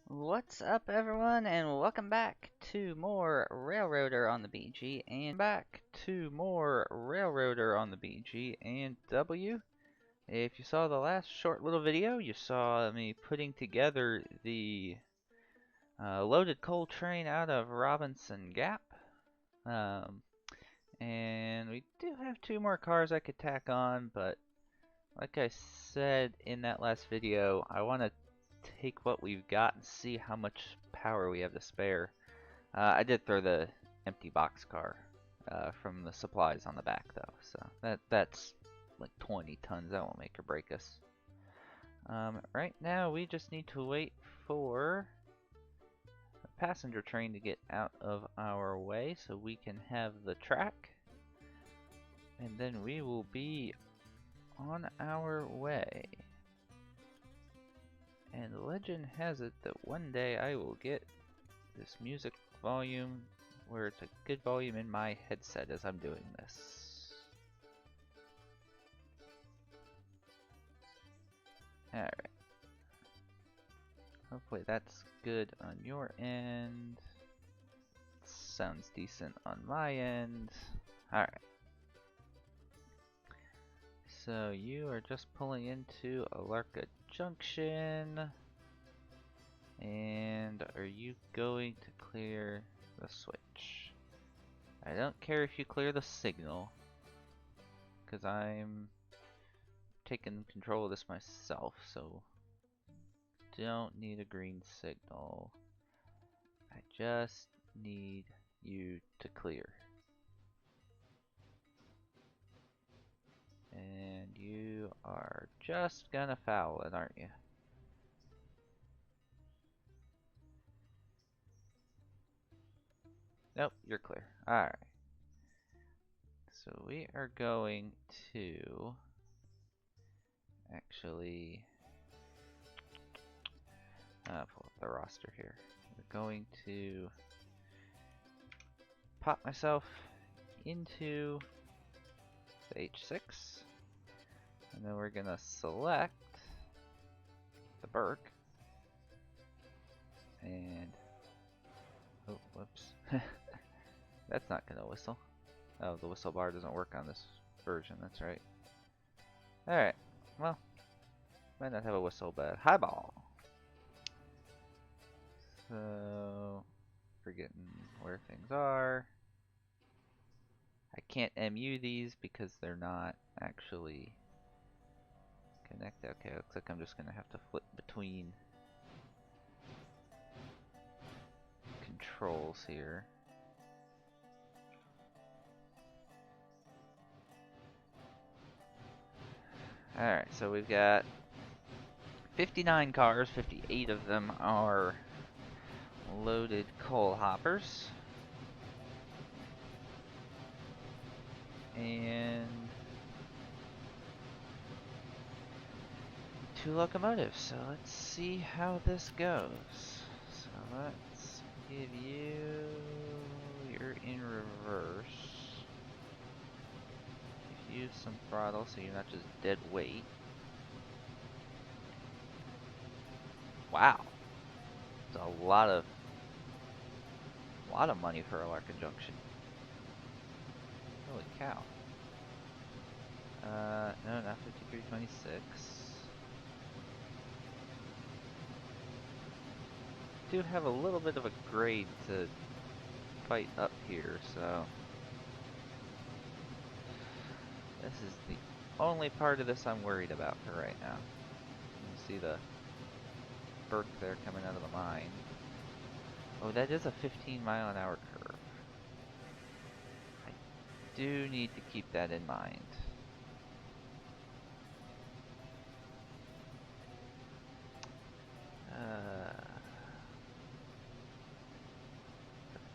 What's up, everyone, and welcome back to more Railroader on the BG, and W. If you saw the last short little video, you saw me putting together the loaded coal train out of Robinson Gap. Um, and we do have two more cars I could tack on, but like I said in that last video, I want to take what we've got and see how much power we have to spare. I did throw the empty box car from the supplies on the back though, so that's like 20 tons. That won't make or break us. Right now we just need to wait for a passenger train to get out of our way so we can have the track, and then we will be on our way. And legend has it that one day I will get this music volume where it's a good volume in my headset as I'm doing this. Alright. Hopefully that's good on your end. Sounds decent on my end. Alright. So you are just pulling into Alarka Junction. And are you going to clear the switch? I don't care if you clear the signal, because I'm taking control of this myself, so don't need a green signal. I just need you to clear. And you are just gonna foul it, aren't you? Nope, you're clear. Alright. So we are going to actually pull up the roster here. We're going to pop myself into the H6, and then we're gonna select the Burke, and oh, whoops, that's not gonna whistle. Oh, the whistle bar doesn't work on this version, that's right. Alright, well, might not have a whistle, but highball. So, forgetting where things are. I can't MU these because they're not actually connected. Okay, looks like I'm just gonna have to flip between controls here. Alright, so we've got 59 cars, 58 of them are loaded coal hoppers. And 2 locomotives, so let's see how this goes. So let's give you, you're in reverse. Give you some throttle so you're not just dead weight. Wow, it's a lot of money for Alarka Junction. Holy cow. No, not 5326. Do have a little bit of a grade to fight up here, so this is the only part of this I'm worried about for right now. You see the Burke there coming out of the mine. Oh, that is a 15-mile-an-hour curve. I do need to keep that in mind.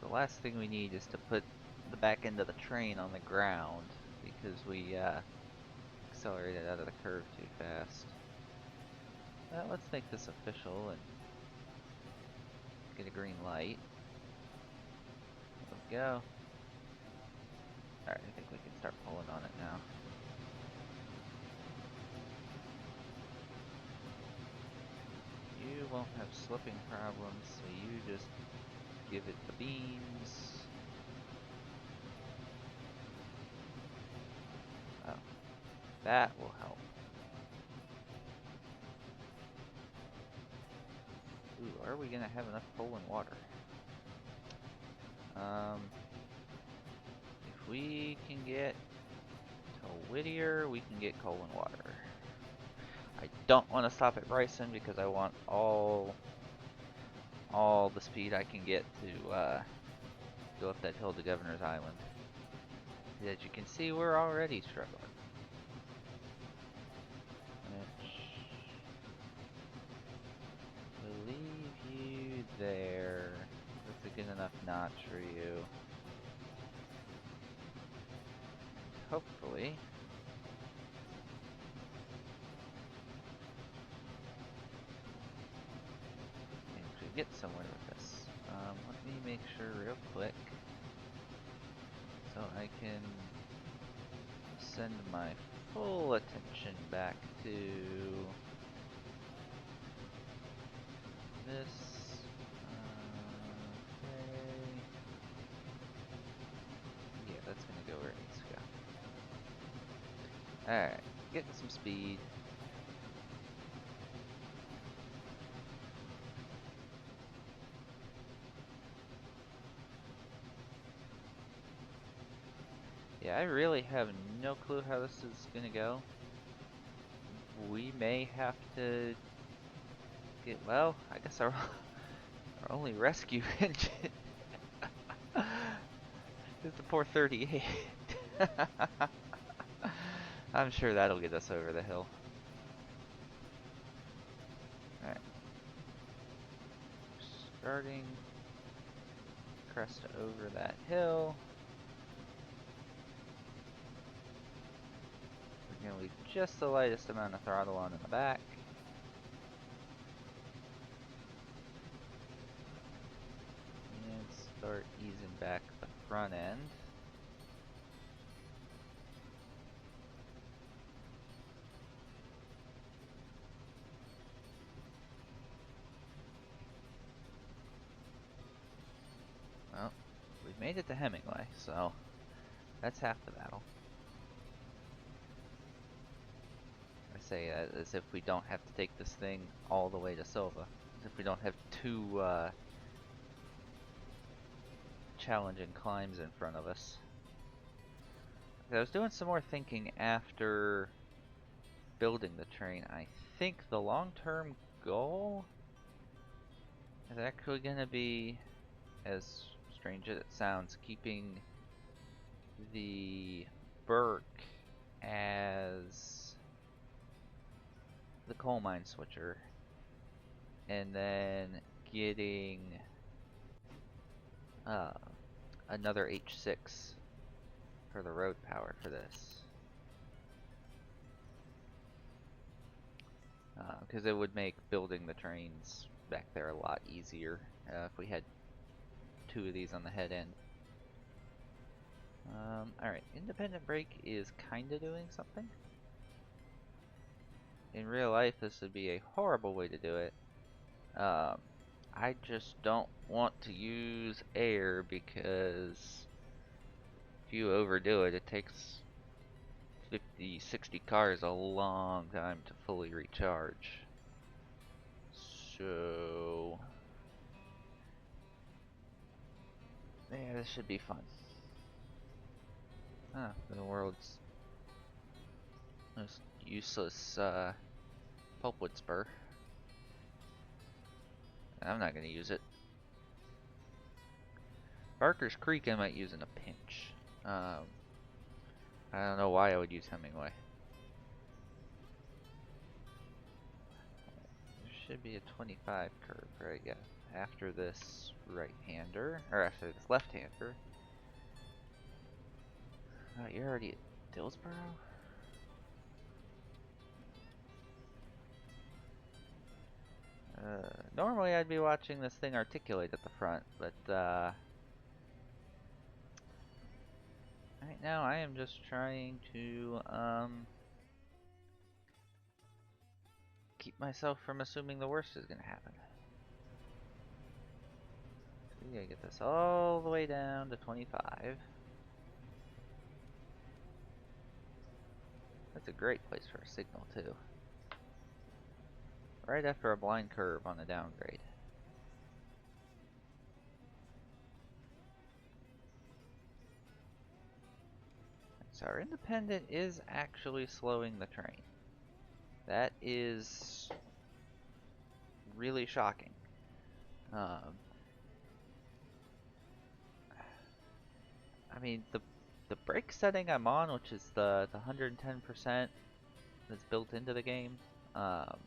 The last thing we need is to put the back end of the train on the ground because we accelerated out of the curve too fast. Let's make this official and get a green light. There we go. Alright, I think we can start pulling on it now. you won't have slipping problems, so you just give it the beans. Oh, that will help. Ooh, are we gonna have enough coal and water? If we can get to Whittier, we can get coal and water. I don't want to stop at Bryson because I want all the speed I can get to go up that hill to Governor's Island. As you can see, we're already struggling. Which will leave you there. That's a good enough notch for you. Hopefully. Actually get somewhere with this. Let me make sure real quick so I can send my full attention back to this. Okay. Yeah, that's gonna go where it needs to go. Alright, getting some speed. Yeah, I really have no clue how this is gonna go. We may have to get, well, I guess our only rescue engine is the poor 38. I'm sure that'll get us over the hill. Alright. Starting crest over that hill. We're gonna leave just the lightest amount of throttle on in the back. And start easing back the front end. Well, we've made it to Hemingway, so that's half the battle. I say that as if we don't have to take this thing all the way to Silva. As if we don't have two challenging climbs in front of us. I was doing some more thinking after building the train. I think the long-term goal is actually going to be, as strange as it sounds, keeping the Burke as the coal mine switcher, and then getting another H6 for the road power for this. Because it would make building the trains back there a lot easier if we had two of these on the head end. Alright, independent brake is kinda doing something. In real life, this would be a horrible way to do it. I just don't want to use air because if you overdo it, it takes 50, 60 cars a long time to fully recharge. So, yeah, this should be fun. Ah, the world's most useless pulpwood spur. I'm not gonna use it. Barker's Creek I might use in a pinch. I don't know why I would use Hemingway. There should be a 25 curve, right? Yeah. After this right-hander, or after this left-hander. You're already at Dillsboro? Normally I'd be watching this thing articulate at the front, but right now I am just trying to keep myself from assuming the worst is gonna happen. So we gotta get this all the way down to 25. That's a great place for a signal too. Right after a blind curve on the downgrade. So our independent is actually slowing the train. That is really shocking. I mean, the brake setting I'm on, which is the 110% that's built into the game, from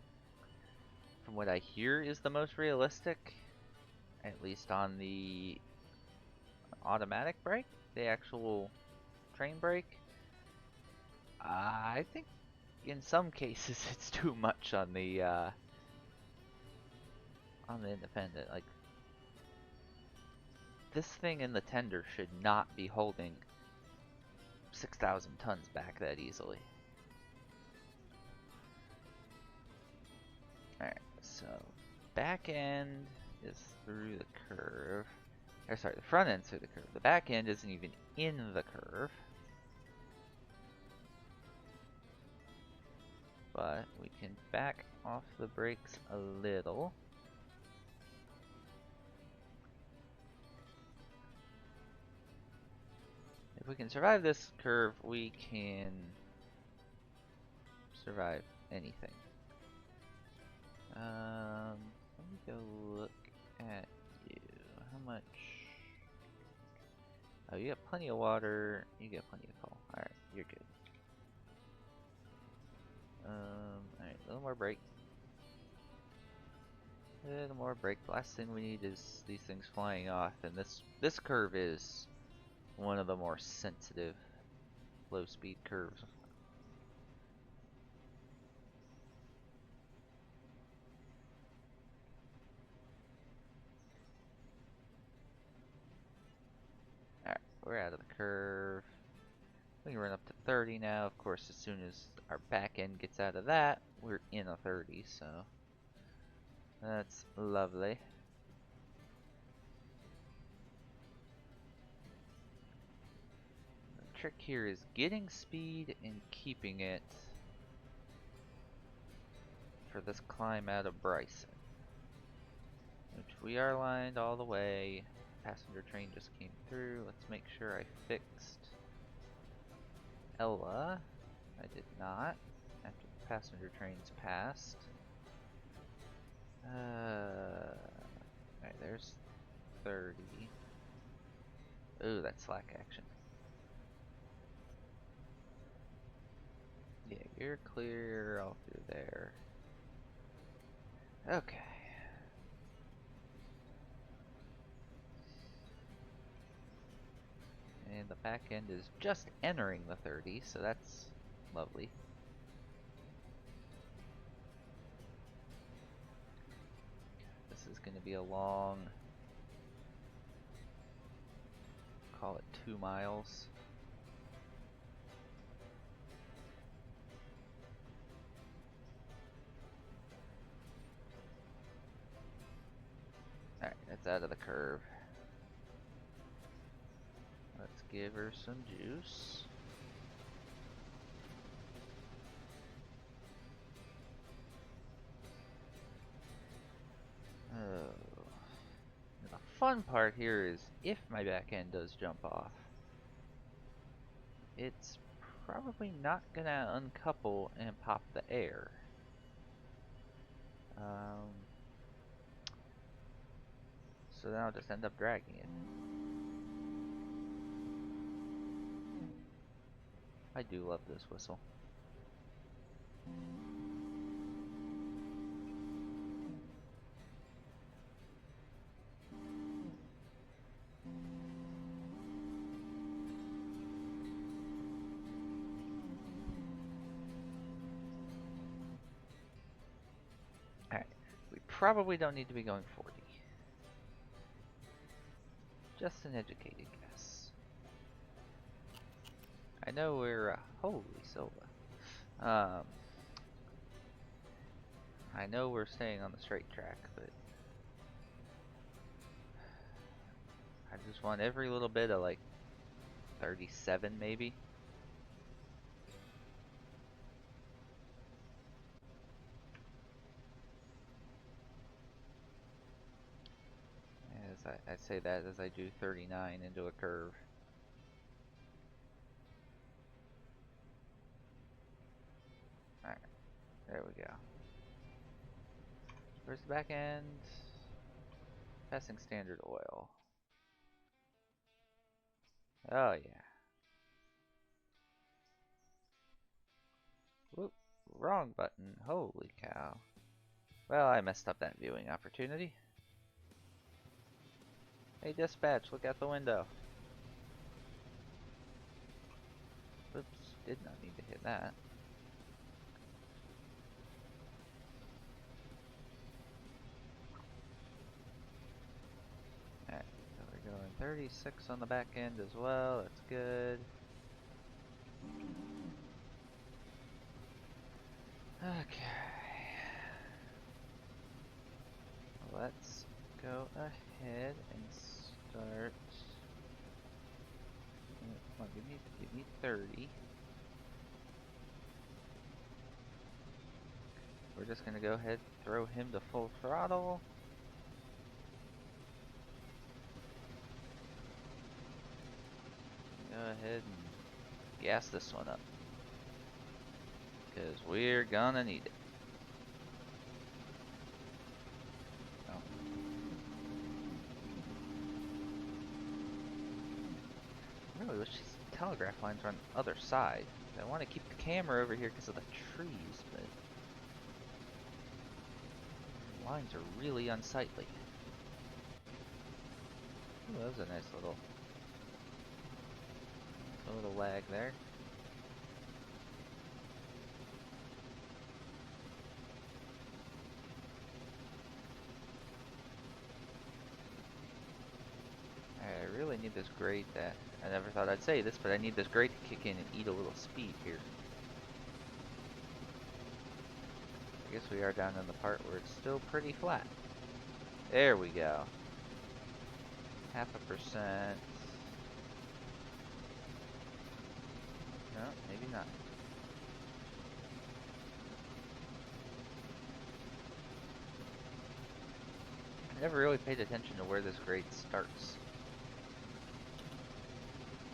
what I hear is the most realistic, at least on the automatic brake, the actual train brake. I think in some cases it's too much on the independent. Like, this thing in the tender should not be holding 6,000 tons back that easily. Alright, so back end is through the curve. Or sorry, the front end's through the curve. The back end isn't even in the curve. But we can back off the brakes a little. If we can survive this curve, we can survive anything. Let me go look at you. How much? Oh, you got plenty of water. You got plenty of coal. Alright, you're good. Alright, a little more brake. A little more brake. The last thing we need is these things flying off, and this curve is one of the more sensitive low speed curves. Alright, we're out of the curve. We can run up to 30 now. Of course, as soon as our back end gets out of that, we're in a 30, so that's lovely. The trick here is getting speed and keeping it for this climb out of Bryson, which we are lined all the way. Passenger train just came through. Let's make sure I fixed Ella. I did not. After the passenger trains passed. Alright, there's 30. Ooh, that's slack action. Yeah, you're clear all through there. Okay. And the back end is just entering the 30, so that's lovely. This is going to be a long, call it 2 miles. Alright, that's out of the curve. Let's give her some juice. Oh. The fun part here is if my back end does jump off, it's probably not gonna uncouple and pop the air. So then I'll just end up dragging it. I do love this whistle. Alright, we probably don't need to be going 40. Just an educated guess. I know we're, holy Silva. I know we're staying on the straight track, but I just want every little bit of like 37 maybe. As I say that as I do 39 into a curve. Alright, there we go. Where's the back end? Passing standard oil. Oh yeah. Whoop, wrong button. Holy cow. Well, I messed up that viewing opportunity. Hey dispatch, look out the window. Oops, did not need to hit that. Alright, so we're going 36 on the back end as well, that's good. Okay. Let's go ahead and start. Come on, give me 30. We're just gonna go ahead and throw him to full throttle. Go ahead and gas this one up, because we're gonna need it. Oh. I really wish these telegraph lines were on the other side. I want to keep the camera over here because of the trees, but the lines are really unsightly. Ooh, that was a nice little lag there. I really need this grate that I never thought I'd say this, but I need this grate to kick in and eat a little speed here. I guess we are down in the part where it's still pretty flat. There we go. 0.5%. No, maybe not. I never really paid attention to where this grade starts.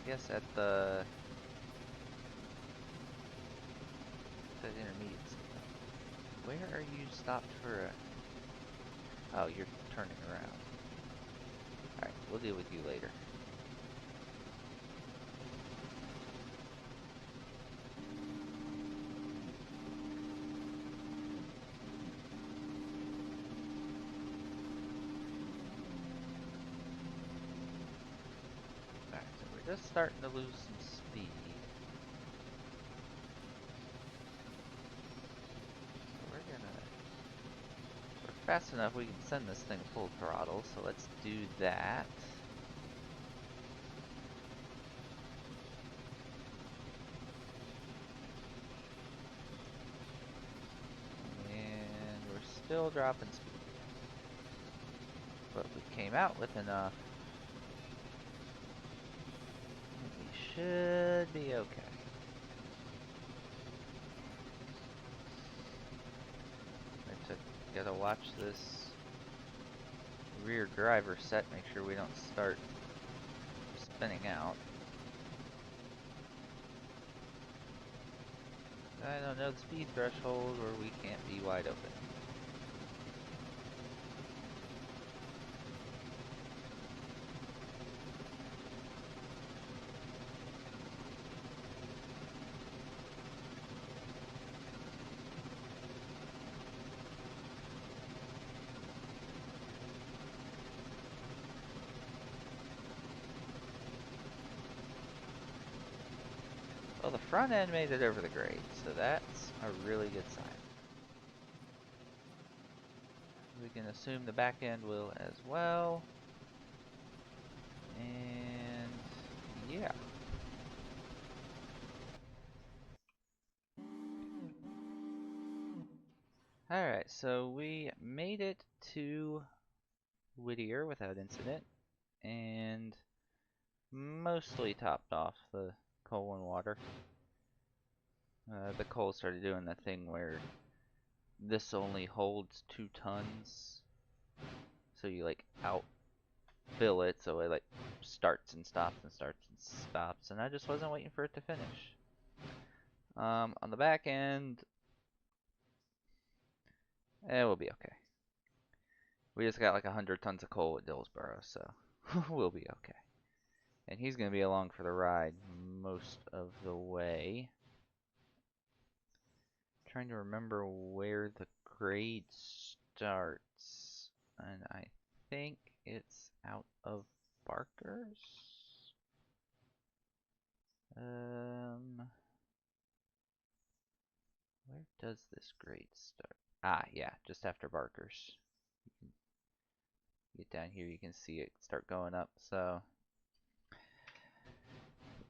I guess at the intermediate. Where are you stopped for a... Oh, you're turning around. Alright, we'll deal with you later. Alright, so we're just starting to lose some speed. So we're fast enough we can send this thing full throttle, so let's do that. And we're still dropping speed. But we came out with enough. We should be okay. Gotta watch this rear driver set, make sure we don't start spinning out. I don't know the speed threshold or we can't be wide open. Well, the front end made it over the grade, so that's a really good sign. We can assume the back end will as well. And yeah. Alright, so we made it to Whittier without incident, and mostly topped off the coal and water. The coal started doing that thing where this only holds 2 tons, so you like outfill it, so it like starts and stops and starts and stops, and I just wasn't waiting for it to finish. On the back end, it will be okay. We just got like 100 tons of coal at Dillsboro, so we'll be okay. And he's going to be along for the ride most of the way. Trying to remember where the grade starts. And I think it's out of Barker's. Where does this grade start? Ah, yeah, just after Barker's. Get down here, you can see it start going up. So,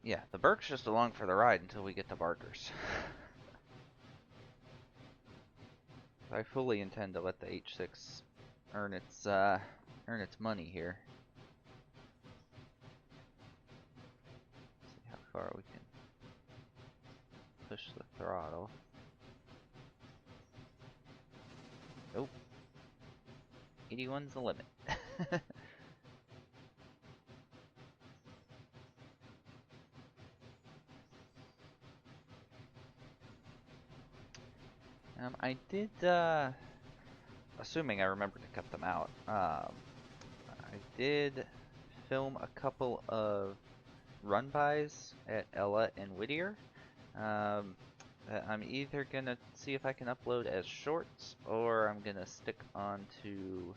yeah, the Burke's just along for the ride until we get to Barker's. I fully intend to let the H6 earn its money here. See how far we can push the throttle. Nope. 81's the limit. I did, assuming I remember to cut them out, I did film a couple of run-bys at Ella and Whittier. I'm either gonna see if I can upload as shorts, or I'm gonna stick onto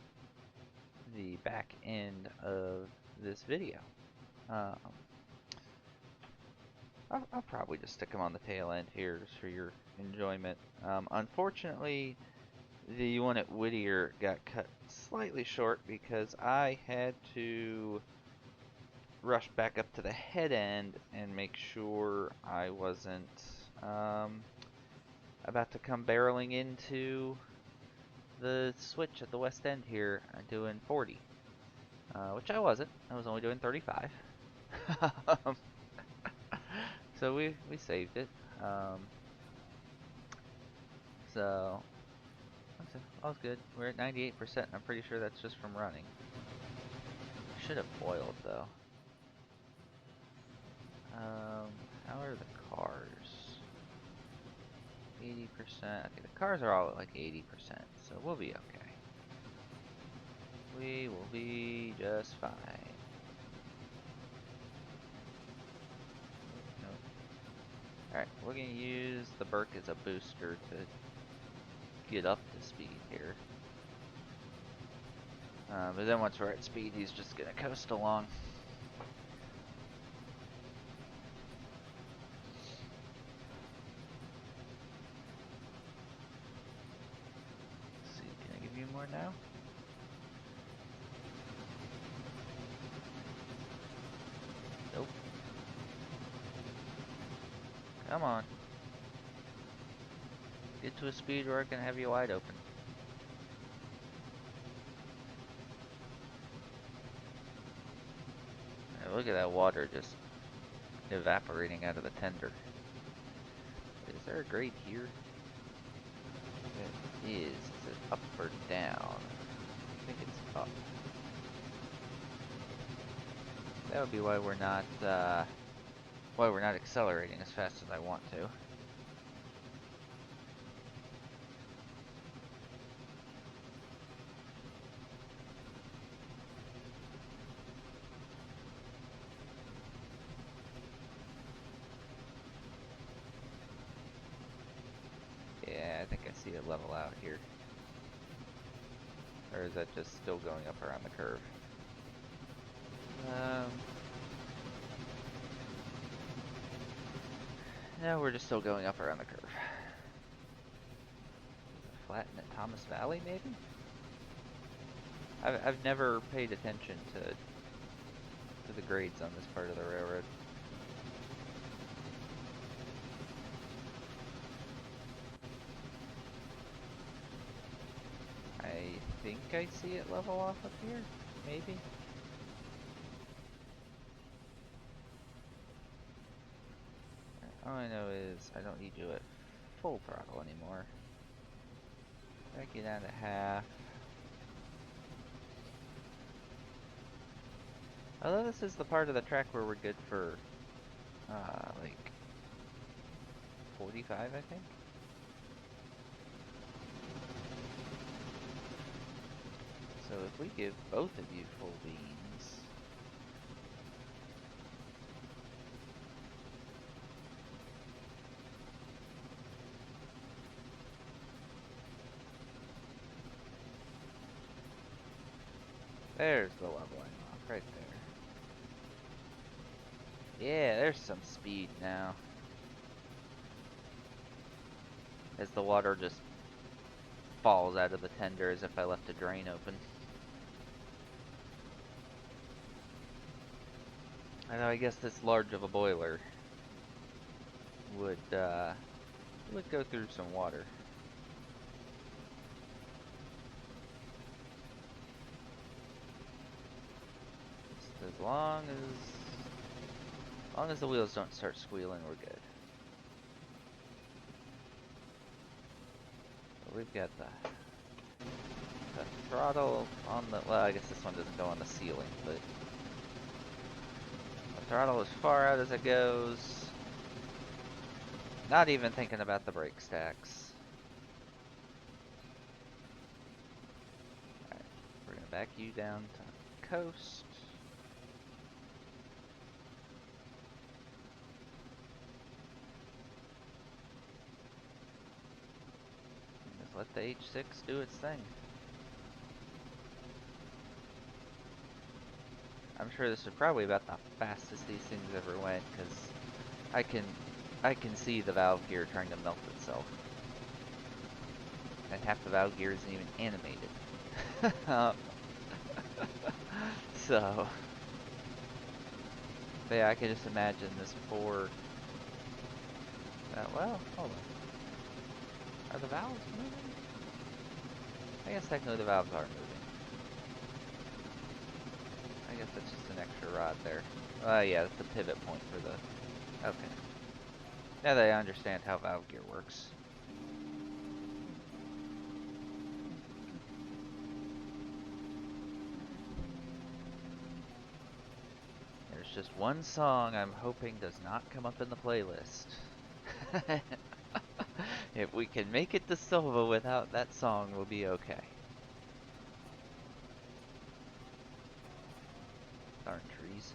the back end of this video. I'll probably just stick them on the tail end here just for your enjoyment. Unfortunately, the one at Whittier got cut slightly short because I had to rush back up to the head end and make sure I wasn't about to come barreling into the switch at the west end here doing 40. Which I wasn't. I was only doing 35. So we saved it. So all's good. We're at 98%, and I'm pretty sure that's just from running. Should have oiled though. How are the cars? 80%. Okay, the cars are all at like 80%, so we'll be okay. We will be just fine. Nope. Alright, we're gonna use the Burke as a booster to get up to speed here. But then once we're at speed, he's just gonna coast along. Let's see, can I give you more now? Nope. Come on. Get to a speed where I can have you wide open. Right, look at that water just evaporating out of the tender. Is there a grade here? It is. Is it up or down? I think it's up. That would be why we're not accelerating as fast as I want to. Yeah, I think I see it level out here. Or is that just still going up around the curve? No, we're just still going up around the curve. Flatten at Thomas Valley, maybe? I've never paid attention to the grades on this part of the railroad. think I see it level off up here. Maybe. All I know is I don't need you at full throttle anymore. Back you down to half. Although this is the part of the track where we're good for, like 45, I think. So if we give both of you full beans, there's the leveling off right there. Yeah, there's some speed now. As the water just falls out of the tender as if I left a drain open. I know, I guess this large of a boiler would go through some water. Just as long as the wheels don't start squealing, we're good. So we've got the throttle on the, well, I guess this one doesn't go on the ceiling, but the throttle as far out as it goes. Not even thinking about the brake stacks. Alright, we're gonna back you down to coast. And just let the H6 do its thing. I'm sure this is probably about the fastest these things ever went, because I can see the valve gear trying to melt itself. And half the valve gear isn't even animated. So, but yeah, I can just imagine this poor. Well, hold on. Are the valves moving? I guess technically the valves are moving. I guess that's just an extra rod there. Yeah, that's the pivot point for the. Okay. Now that I understand how valve gear works. There's just one song I'm hoping does not come up in the playlist. If we can make it to Silva without that song, we'll be okay. Darn trees.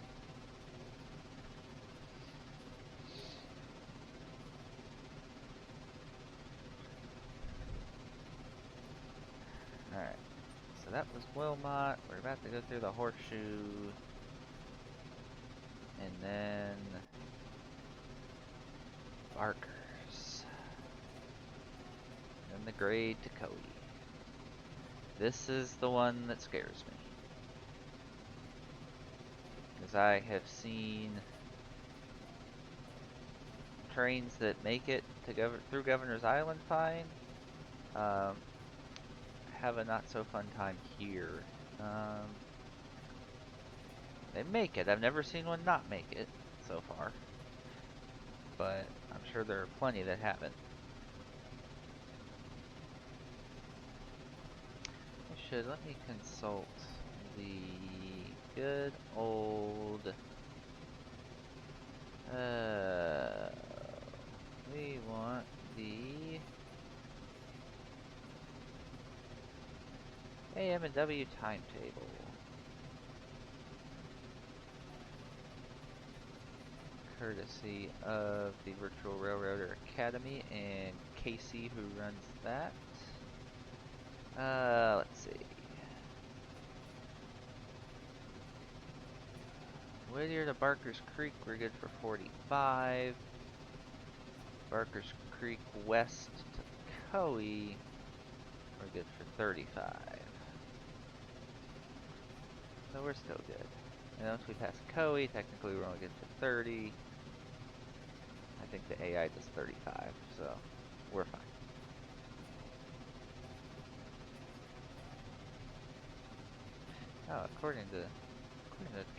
Alright, so that was Wilmot. We're about to go through the horseshoe. And then Barkers. And the grade to Cody. This is the one that scares me. Because I have seen trains that make it to through Governor's Island fine. Have a not so fun time here. They make it. I've never seen one not make it so far. But I'm sure there are plenty that haven't. Let me consult the good old we want the AM&W timetable. Courtesy of the Virtual Railroader Academy and Casey, who runs that. Let's see. Whittier to Barker's Creek, we're good for 45. Barker's Creek west to Coe, we're good for 35. So we're still good. And once we pass Coe, technically we're only good for 30. I think the AI does 35, so we're fine. Oh, according to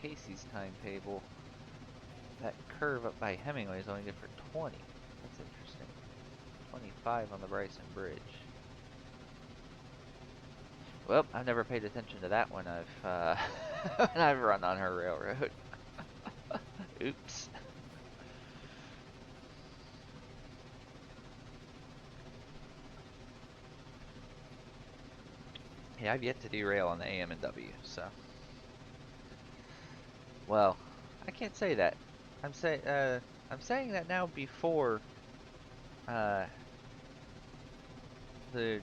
Casey's timetable, that curve up by Hemingway is only good for 20. That's interesting. 25 on the Bryson Bridge. Well, I've never paid attention to that when when I've run on her railroad. Oops. Yeah, I've yet to derail on the AM&W, so. Well, I can't say that. I'm saying that now before uh, the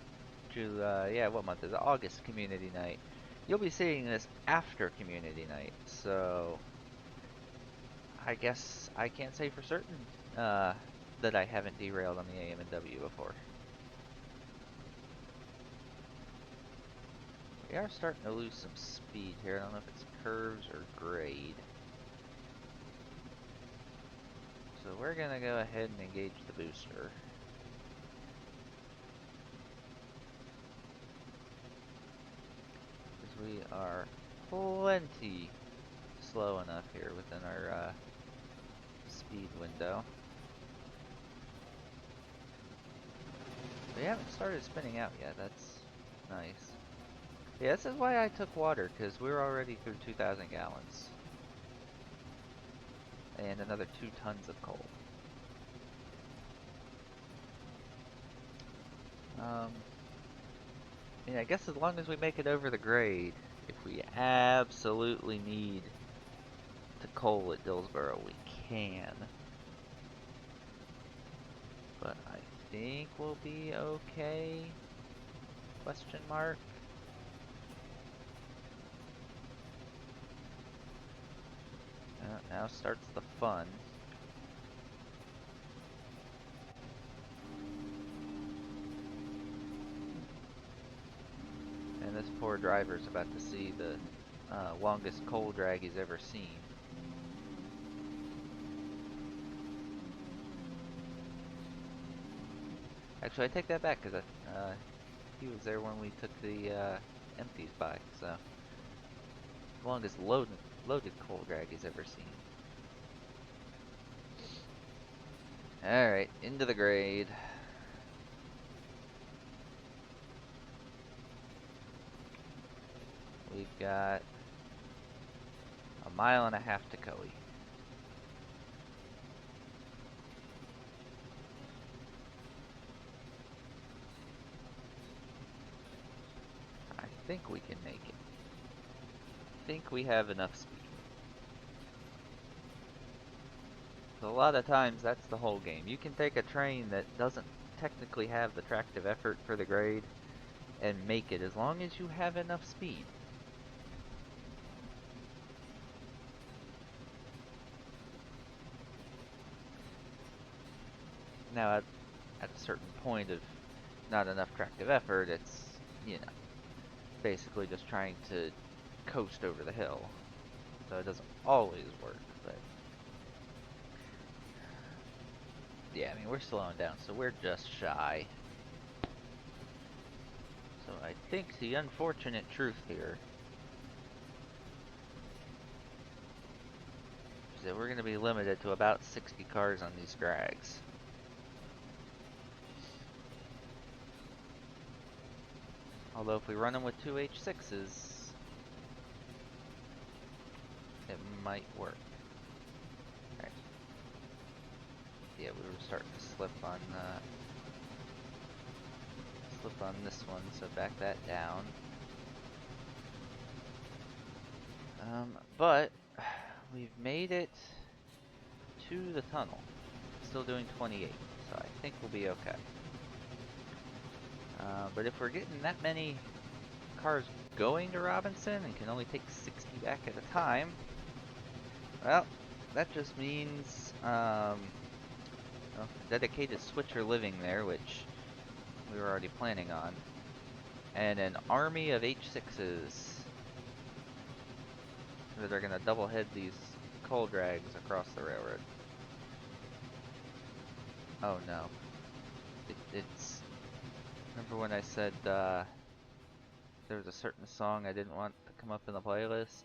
yeah, what month is it? August community night. You'll be seeing this after community night, so I guess I can't say for certain that I haven't derailed on the AM&W before. We are starting to lose some speed here. I don't know if it's curves or grade. So we're gonna go ahead and engage the booster. Because we are plenty slow enough here within our speed window. We haven't started spinning out yet, that's nice. Yeah, this is why I took water, because we're already through 2,000 gallons. And another 2 tons of coal. Yeah, I guess as long as we make it over the grade, if we absolutely need to coal at Dillsboro, we can. But I think we'll be okay? Question mark. Now starts the fun. And this poor driver's about to see the longest coal drag he's ever seen. Actually, I take that back, because he was there when we took the empties by, so longest loaded coal drag he's ever seen. Alright, into the grade. We've got a mile and a half to Coe. I think we can make it. I think we have enough speed. So a lot of times that's the whole game. You can take a train that doesn't technically have the tractive effort for the grade and make it as long as you have enough speed. Now at a certain point of not enough tractive effort, it's, you know, basically just trying to coast over the hill. So it doesn't always work, but yeah, I mean, we're slowing down, so we're just shy. So I think the unfortunate truth here is that we're going to be limited to about 60 cars on these drags. Although if we run them with two H6s, it might work. Right. Yeah, we were starting to slip on this one, so back that down. But we've made it to the tunnel. Still doing 28, so I think we'll be okay. But if we're getting that many cars going to Robinson and can only take 60 back at a time, well, that just means a dedicated switcher living there, which we were already planning on, and an army of H6s that are going to double head these coal drags across the railroad. Oh no. It's... Remember when I said there was a certain song I didn't want to come up in the playlist?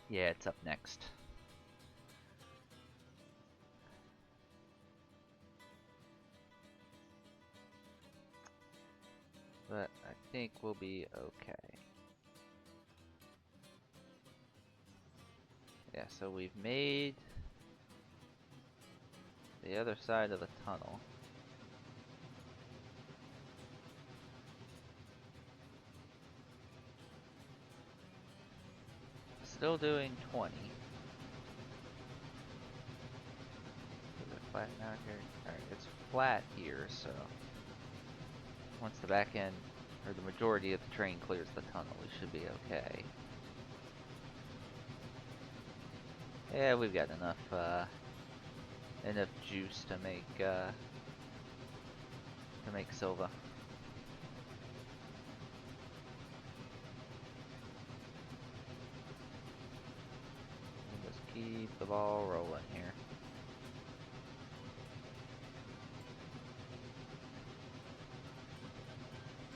Yeah, it's up next. But I think we'll be okay. Yeah, so we've made the other side of the tunnel. Still doing 20. Is it flat out here? Alright, it's flat here, so once the back end, or the majority of the train clears the tunnel, we should be okay. Yeah, we've got enough juice to make Silva. We'll just keep the ball rolling here.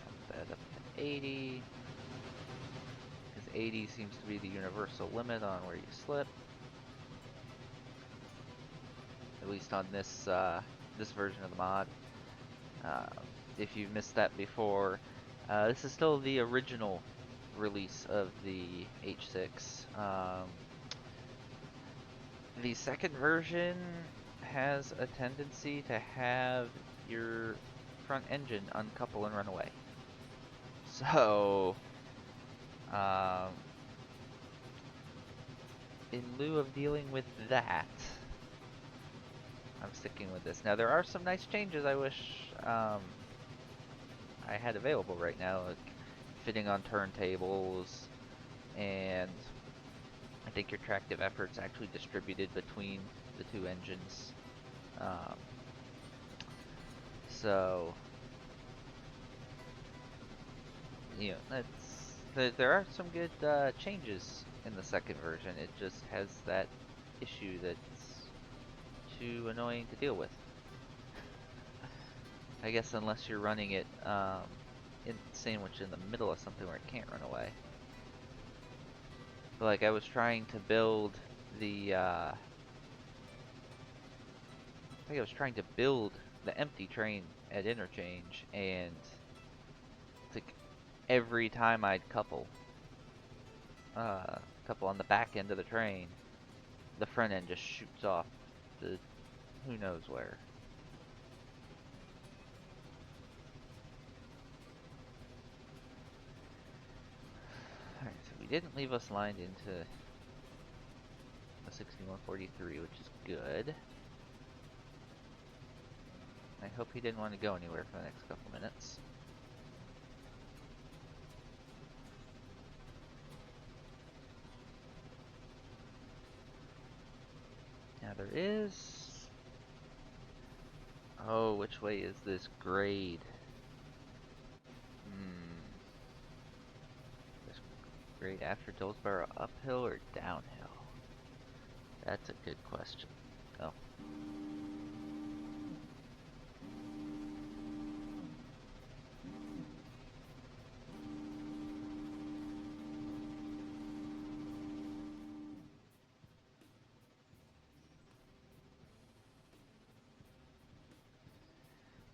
Pump that up to 80. Because 80 seems to be the universal limit on where you slip. At least on this this version of the mod. If you've missed that before, this is still the original release of the H6. The second version has a tendency to have your front engine uncouple and run away. So, in lieu of dealing with that, I'm sticking with this. Now, there are some nice changes I wish I had available right now, like fitting on turntables, and I think your tractive effort's actually distributed between the two engines. So, you know, there are some good changes in the second version. It just has that issue that's too annoying to deal with. I guess unless you're running it sandwiched in the middle of something where it can't run away. But like I was trying to build the I think I was trying to build the empty train at interchange, and it's like every time I'd couple on the back end of the train, the front end just shoots off to who knows where. Alright, so we didn't leave us lined into a 6143, which is good. I hope he didn't want to go anywhere for the next couple minutes. Now there is... Oh, which way is this grade? This grade after Dillsboro uphill or downhill? That's a good question. Oh.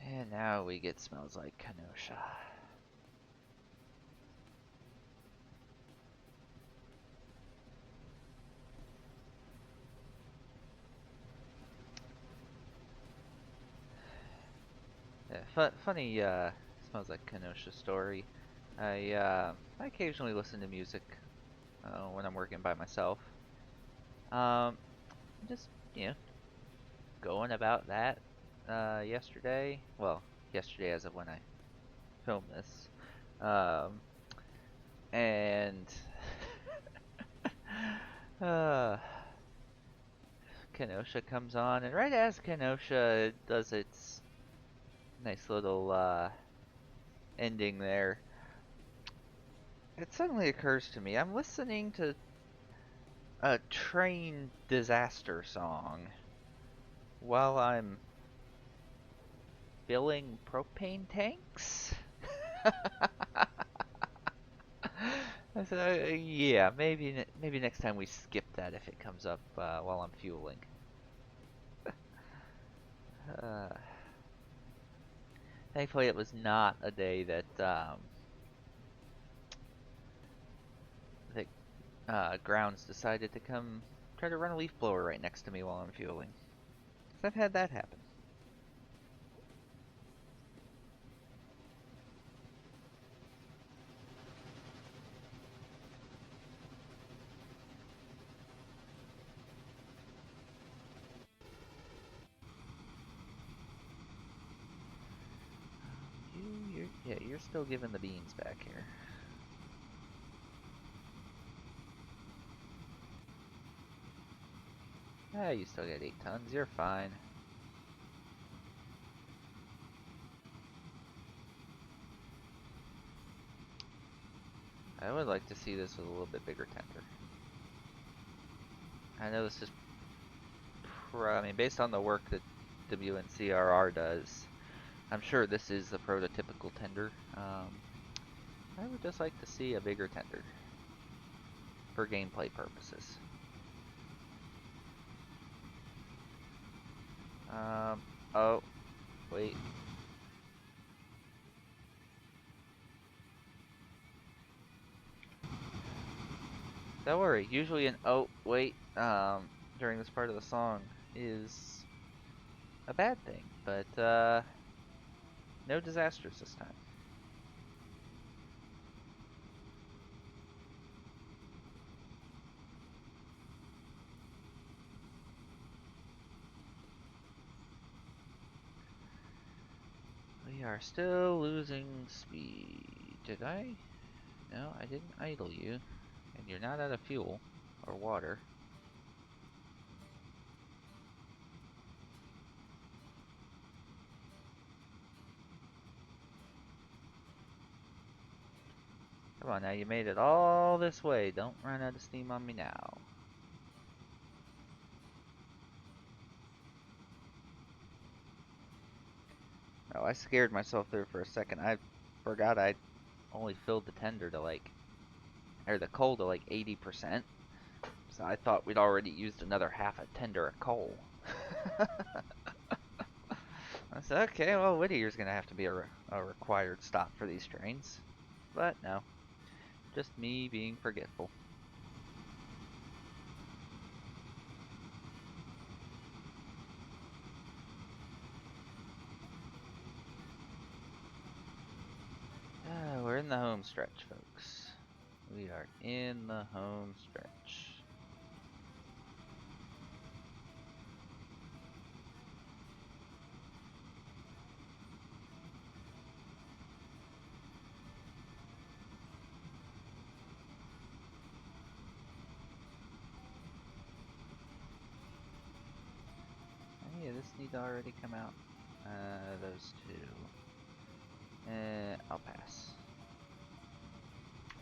And now we get Smells Like Kenosha. Yeah, funny Smells Like Kenosha story. I occasionally listen to music when I'm working by myself. Just, you know, going about that yesterday. Well, yesterday as of when I filmed this. And Kenosha comes on, and right as Kenosha does its nice little ending there, it suddenly occurs to me I'm listening to a train disaster song while I'm filling propane tanks. I said, yeah, maybe next time we skip that if it comes up while I'm fueling. Uh, Thankfully, it was not a day that Grounds decided to come try to run a leaf blower right next to me while I'm fueling. 'Cause I've had that happen. You're still giving the beans back here. Ah, you still get 8 tons. You're fine. I would like to see this with a little bit bigger tender. I know this is, I mean, based on the work that WNCRR does, I'm sure this is the prototypical tender. I would just like to see a bigger tender for gameplay purposes. Oh, wait. Don't worry, usually an oh, wait, during this part of the song is a bad thing, but, no disasters this time. We are still losing speed. Did I? No, I didn't idle you. And you're not out of fuel or water. Come on now, you made it all this way. Don't run out of steam on me now. Oh, I scared myself there for a second. I forgot I only filled the tender to like, or the coal to like 80%. So I thought we'd already used another half a tender of coal. I said, okay, well, Whittier's gonna have to be a required stop for these trains. But no, just me being forgetful. We're in the home stretch, folks. We are in the home stretch. Any of this need to already come out? Those two. I'll pass.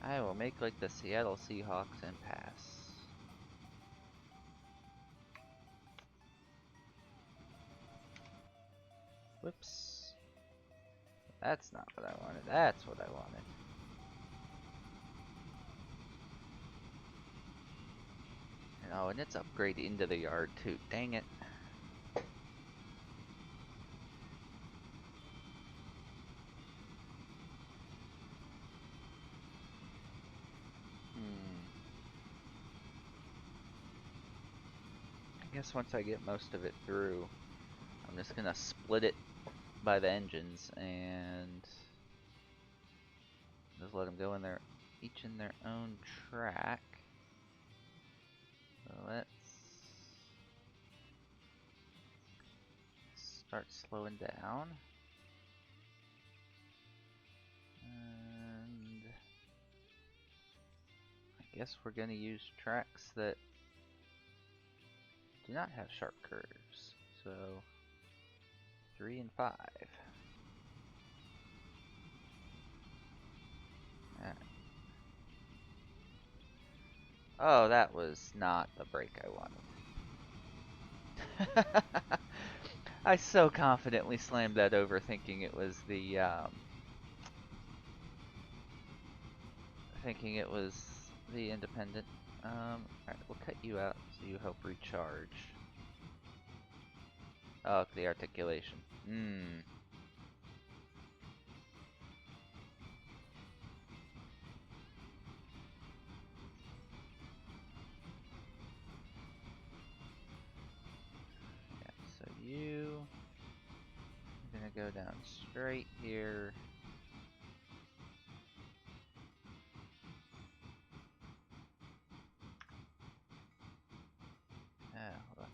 I will make like the Seattle Seahawks and pass. Whoops. That's not what I wanted. That's what I wanted. And oh, and it's upgrade into the yard too. Dang it. I guess once I get most of it through, I'm just gonna split it by the engines and just let them go in their each in their own track. So let's start slowing down. And I guess we're gonna use tracks that do not have sharp curves. So 3 and 5. Alright. Oh, that was not the brake I wanted. I so confidently slammed that over thinking it was the thinking it was the independent. Alright, we'll cut you out so you help recharge. Oh, the articulation. Yeah, so you're gonna go down straight here. Hold on.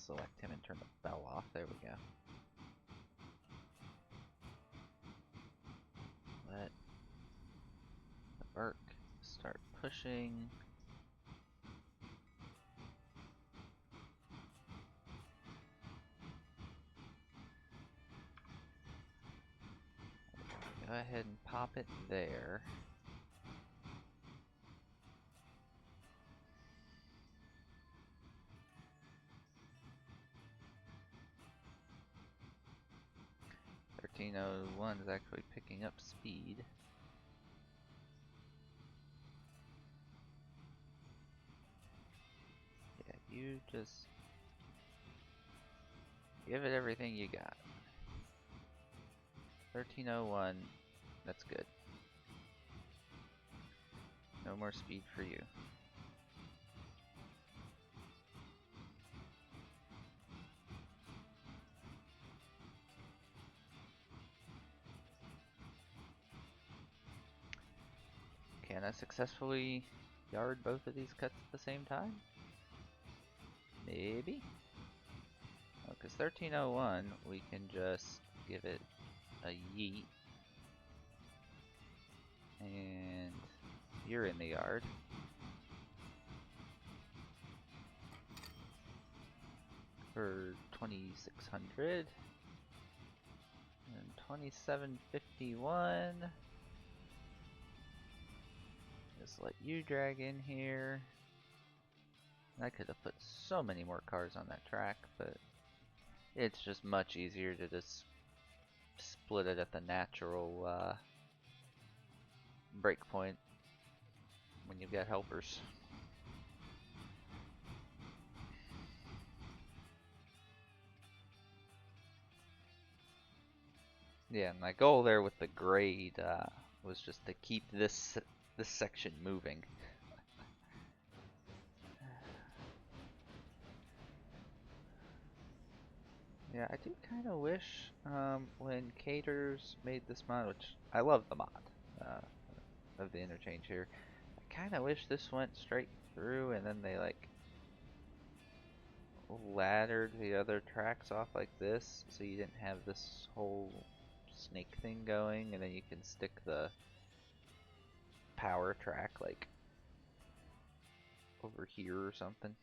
Select him and turn the bell off. There we go. Let the Burke start pushing. Go ahead and pop it there. $13.01 is actually picking up speed. Yeah, you just give it everything you got. 13.01, that's good. No more speed for you. Can I successfully yard both of these cuts at the same time? Maybe? Oh, because 13.01, we can just give it a yeet. And you're in the yard. For 2,600. And 2,751. Just let you drag in here. I could have put so many more cars on that track, but it's just much easier to just split it at the natural break point when you've got helpers. Yeah, my goal there with the grade was just to keep this section moving. Yeah, I do kind of wish when Caters made this mod, which I love the mod of the interchange here, I kind of wish this went straight through and then they like laddered the other tracks off like this, so you didn't have this whole snake thing going, and then you can stick the power track like over here or something.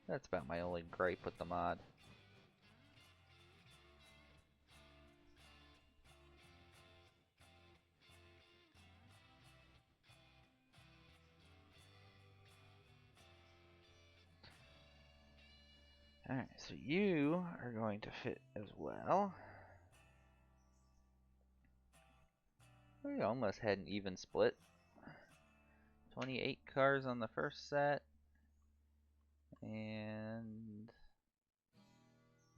That's about my only gripe with the mod. Alright, so you are going to fit as well. We almost had an even split. 28 cars on the first set. And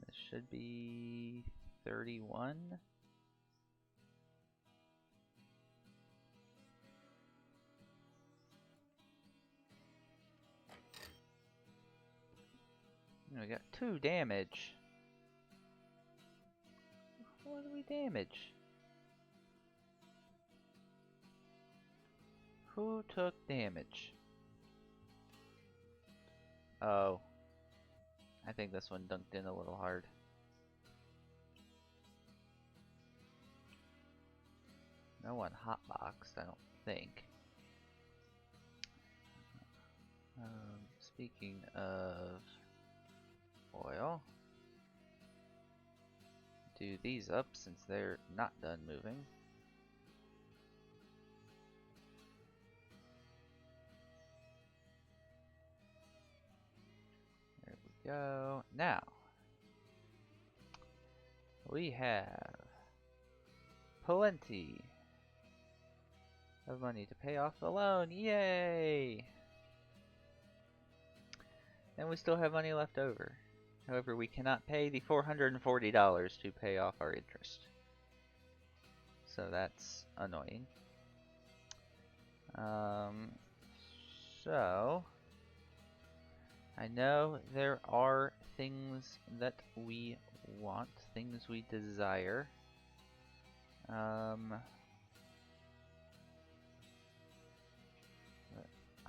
this should be 31. We got 2 damage. What do we damage? Who took damage? Oh. I think this one dunked in a little hard. No one hotboxed, I don't think. Speaking of oil, do these up since they're not done moving. There we go. Now, we have plenty of money to pay off the loan. Yay! And we still have money left over. However, we cannot pay the $440 to pay off our interest. So that's annoying. So I know there are things that we want, things we desire.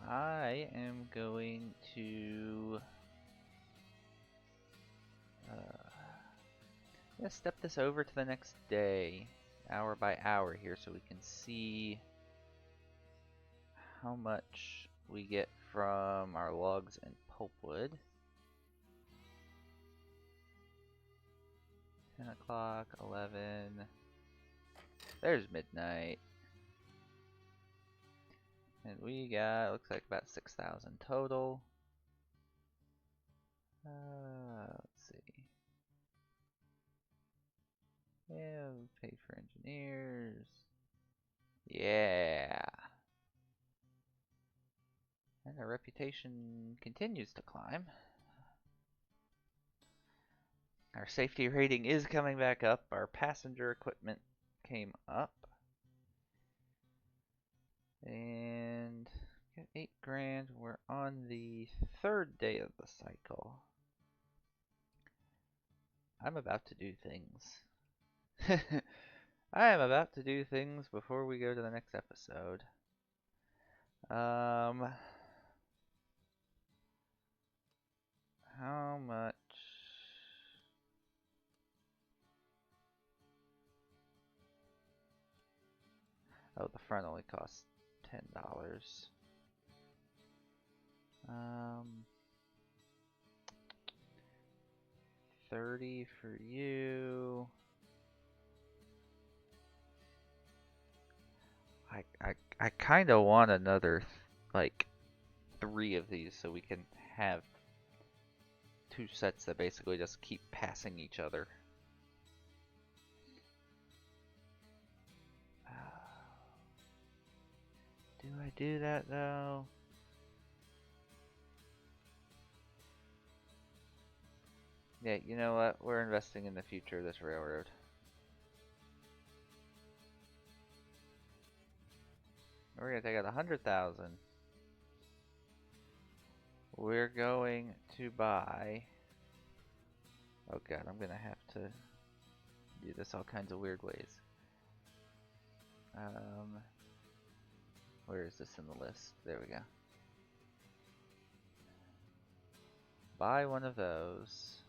I am going to let's step this over to the next day, hour by hour here, so we can see how much we get from our logs and pulpwood. 10 o'clock, 11. There's midnight. And we got, looks like about 6,000 total. Let's see. Yeah, we paid for engineers. Yeah. And our reputation continues to climb. Our safety rating is coming back up. Our passenger equipment came up. And got 8 grand. We're on the 3rd day of the cycle. I'm about to do things. I am about to do things before we go to the next episode. How much? Oh, the front only costs $10. 30 for you. I kind of want another, like, 3 of these so we can have 2 sets that basically just keep passing each other. Do I do that though? Yeah, you know what? We're investing in the future of this railroad. We're gonna take out 100,000. We're going to buy. Oh god, I'm gonna have to do this all kinds of weird ways. Where is this in the list? There we go. Buy one of those.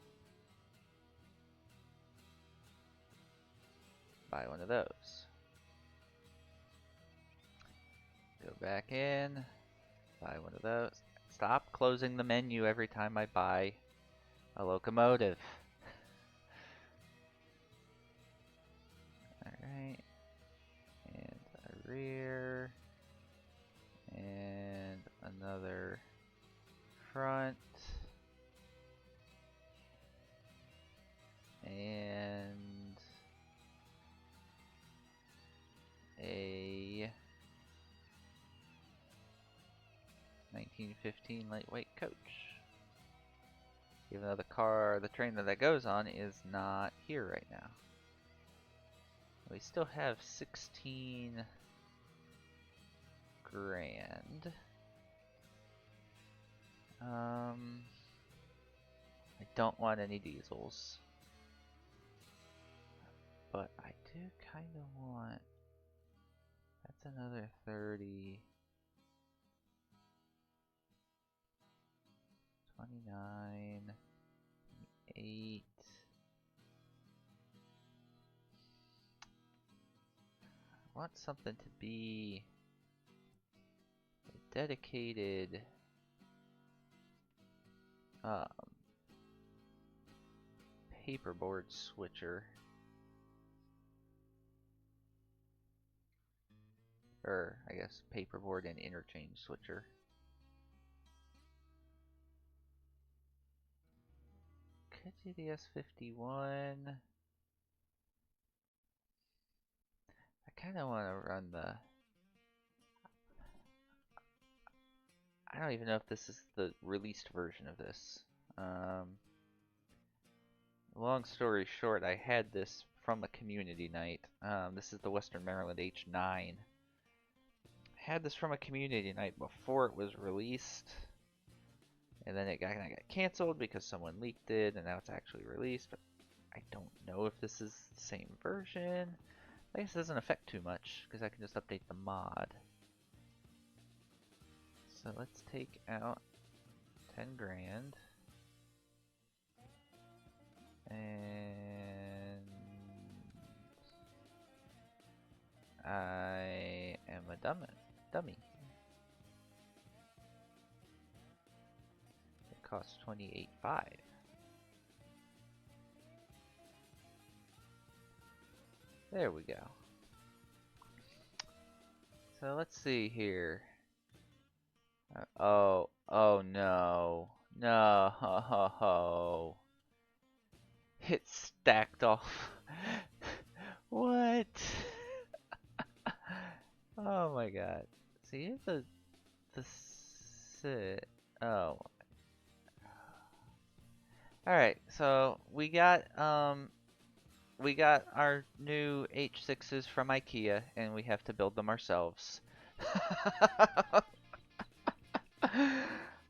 Buy one of those. Go back in. Buy one of those. Stop closing the menu every time I buy a locomotive. Alright. And a rear. And another front. And a 1915 lightweight coach. Even though the train that goes on is not here right now. We still have 16 grand. I don't want any diesels. But I do kind of want... That's another 30... 29... 8... I want something to be a dedicated paperboard switcher. Or, I guess, paperboard and interchange switcher. Could do the S51. I kind of want to run the don't even know if this is the released version of this. Long story short, I had this from a community night. This is the Western Maryland H9. Had this from a community night before it was released, and then it got canceled because someone leaked it, and now it's actually released. But I don't know if this is the same version. I guess it doesn't affect too much because I can just update the mod. So let's take out 10 grand. And I am a dummy. It costs 28.5. There we go. So let's see here. Oh no. No. It's stacked off. What? Oh my god. See the sit. Oh. Alright, so we got our new H6s from IKEA, and we have to build them ourselves.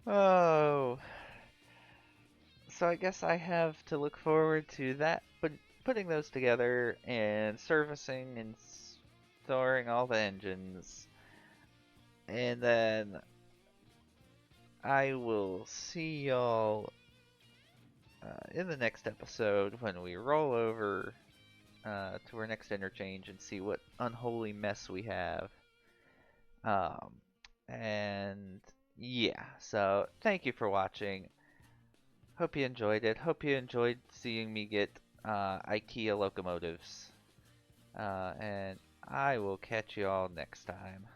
Oh. So I guess I have to look forward to that, but putting those together and servicing and storing all the engines. And then I will see y'all in the next episode when we roll over to our next interchange and see what unholy mess we have. And yeah, so thank you for watching. Hope you enjoyed it. Hope you enjoyed seeing me get IKEA locomotives. And I will catch you all next time.